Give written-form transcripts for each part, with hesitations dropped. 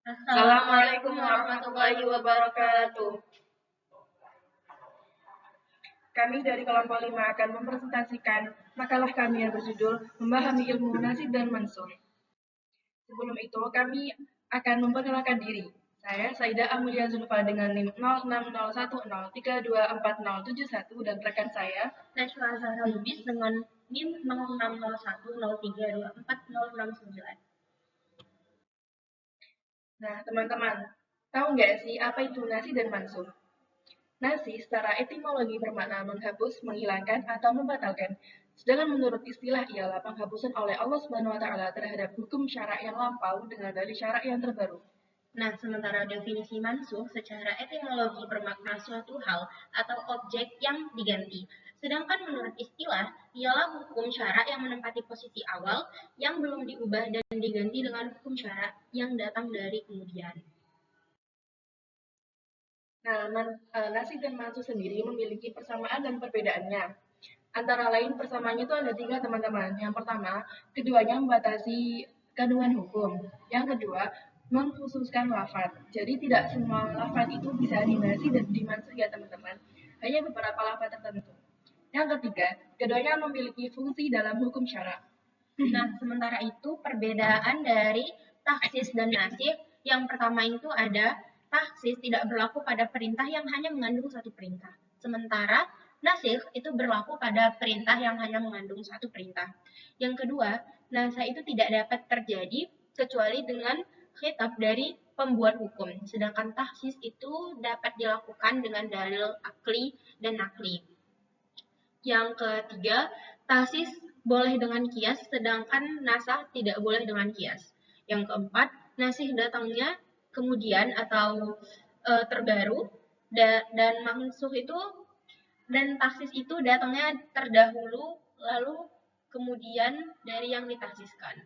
Assalamualaikum warahmatullahi wabarakatuh. Kami dari kelompok 5 akan mempresentasikan makalah kami yang berjudul Memahami Ilmu Nasib dan Mansur. Sebelum itu, kami akan memperkenalkan diri. Saya Saida Amelia Zulfa dengan NIM 060103247071 dan rekan saya Najwa Zahra Lubis dengan NIM 0601032409. Nah, teman-teman, tahu nggak sih apa itu nasi dan mansur? Nasi secara etimologi bermakna menghapus, menghilangkan, atau membatalkan. Sedangkan menurut istilah ialah penghapusan oleh Allah Subhanahu wa taala terhadap hukum syarak yang lampau dengan dalil syarak yang terbaru. Nah, sementara definisi mansuh secara etimologi bermakna suatu hal atau objek yang diganti. Sedangkan menurut istilah, ialah hukum syarak yang menempati posisi awal yang belum diubah dan diganti dengan hukum syarak yang datang dari kemudian. Nah, nasi dan mansu sendiri memiliki persamaan dan perbedaannya. Antara lain persamaannya itu ada 3 teman-teman. Yang pertama, keduanya membatasi kandungan hukum. Yang kedua, mengkhususkan lafaz. Jadi tidak semua lafaz itu bisa dinasi dan dimansuh ya teman-teman. Hanya beberapa lafaz tertentu. Yang ketiga, keduanya memiliki fungsi dalam hukum syarak. Nah, sementara itu perbedaan dari taksis dan nasih, yang pertama itu ada taksis tidak berlaku pada perintah yang hanya mengandung satu perintah. Sementara nasih itu berlaku pada perintah yang hanya mengandung satu perintah. Yang kedua, nasah itu tidak dapat terjadi kecuali dengan khitab dari pembuat hukum. Sedangkan taksis itu dapat dilakukan dengan dalil akli dan nakli. Yang ketiga, taksis boleh dengan kias, sedangkan nasah tidak boleh dengan kias. Yang keempat, nasih datangnya kemudian atau terbaru, dan mansuh itu dan taksis itu datangnya terdahulu lalu kemudian dari yang ditaksiskan.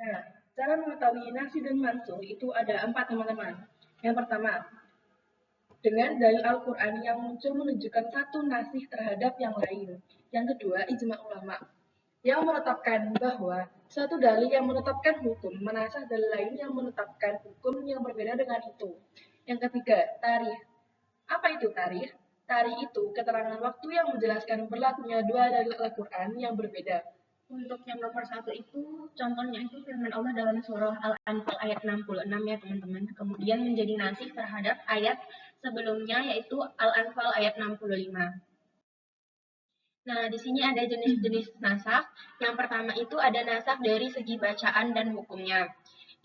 Nah, cara mengetahui nasi dan mansuh itu ada 4 teman-teman. Yang pertama, dengan dalil Al-Quran yang muncul menunjukkan satu nasih terhadap yang lain. Yang kedua, ijma ulama yang menetapkan bahwa suatu dalil yang menetapkan hukum menasah dalil lain yang menetapkan hukum yang berbeda dengan itu. Yang ketiga, tarikh. Apa itu tarikh? Tarikh itu keterangan waktu yang menjelaskan berlakunya dua dalil Al-Quran yang berbeda. Untuk yang nomor satu itu, contohnya itu firman Allah dalam surah Al-Anfal ayat 66 ya teman-teman. Kemudian menjadi nasih terhadap ayat sebelumnya yaitu Al-Anfal ayat 65. Nah, di sini ada jenis-jenis nasakh. Yang pertama itu ada nasakh dari segi bacaan dan hukumnya.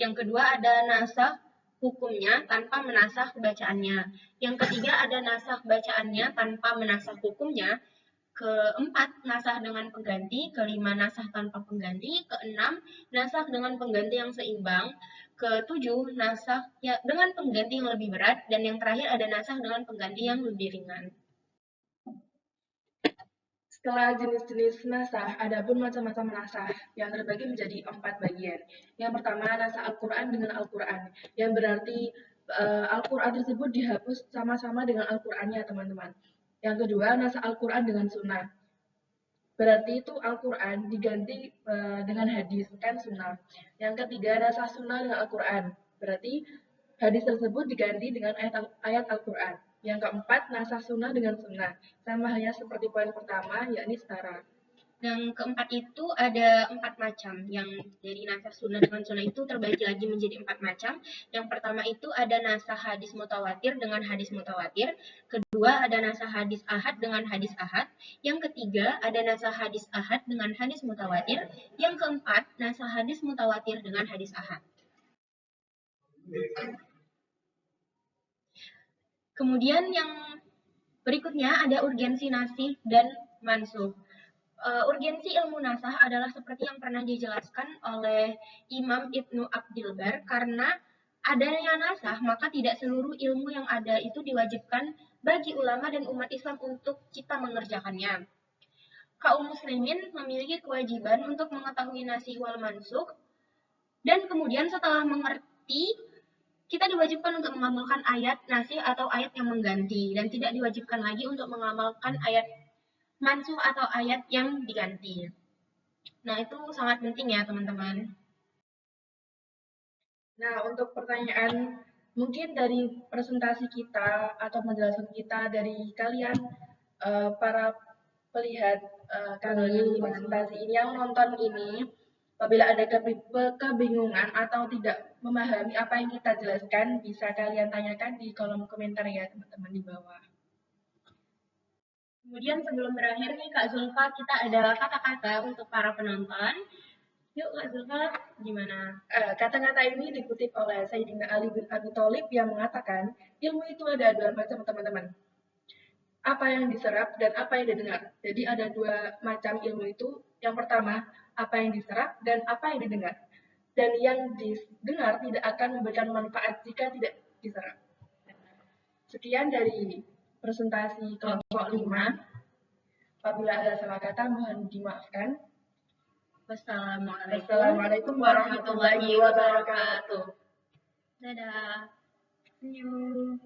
Yang kedua ada nasakh hukumnya tanpa menasakh bacaannya. Yang ketiga ada nasakh bacaannya tanpa menasakh hukumnya. Keempat, nasakh dengan pengganti. Kelima, nasakh tanpa pengganti. Keenam, nasakh dengan pengganti yang seimbang. Ketujuh, nasakh ya, dengan pengganti yang lebih berat. Dan yang terakhir ada nasakh dengan pengganti yang lebih ringan. Setelah jenis-jenis nasah, ada pun macam-macam nasah yang terbagi menjadi 4 bagian. Yang pertama, nasah Al-Quran dengan Al-Quran, yang berarti Al-Quran tersebut dihapus sama-sama dengan Al-Qurannya, teman-teman. Yang kedua, nasah Al-Quran dengan sunnah. Berarti itu Al-Quran diganti dengan hadis, kan sunnah. Yang ketiga, nasah sunnah dengan Al-Quran. Berarti hadis tersebut diganti dengan ayat Al-Quran. Yang keempat, nasah sunnah dengan sunnah. Sama halnya seperti poin pertama, yakni setara. Yang keempat itu ada 4 macam. Yang dari nasah sunnah dengan sunnah itu terbagi lagi menjadi 4 macam. Yang pertama itu ada nasah hadis mutawatir dengan hadis mutawatir. Kedua ada nasah hadis ahad dengan hadis ahad. Yang ketiga ada nasah hadis ahad dengan hadis mutawatir. Yang keempat nasah hadis mutawatir dengan hadis ahad. Kemudian yang berikutnya ada urgensi nasih dan mansuh. Urgensi ilmu nasah adalah seperti yang pernah dijelaskan oleh Imam Ibnu Abdil Bar, karena adanya nasah maka tidak seluruh ilmu yang ada itu diwajibkan bagi ulama dan umat Islam untuk kita mengerjakannya. Kaum muslimin memiliki kewajiban untuk mengetahui nasih wal mansukh, dan kemudian setelah mengerti kita diwajibkan untuk mengamalkan ayat nasih atau ayat yang mengganti, dan tidak diwajibkan lagi untuk mengamalkan ayat mansuh atau ayat yang diganti. Nah, itu sangat penting ya, teman-teman. Nah, untuk pertanyaan mungkin dari presentasi kita atau penjelasan kita dari kalian para pelihat kami presentasi ini yang nonton ini, apabila ada kebingungan atau tidak memahami apa yang kita jelaskan, bisa kalian tanyakan di kolom komentar ya teman-teman di bawah. Kemudian sebelum berakhir nih Kak Zulfa, kita ada kata-kata untuk para penonton. Yuk Kak Zulfa, gimana? Kata-kata ini dikutip oleh Sayyidina Ali bin Abi Thalib yang mengatakan, ilmu itu ada dua macam teman-teman. Apa yang diserap dan apa yang didengar. Jadi ada dua macam ilmu itu. Yang pertama, apa yang diserap dan apa yang didengar. Dan yang didengar tidak akan memberikan manfaat jika tidak diserap. Sekian dari presentasi kelompok 5. Apabila ada salah kata, mohon dimaafkan. Wassalamualaikum warahmatullahi wabarakatuh. Dadah. See you.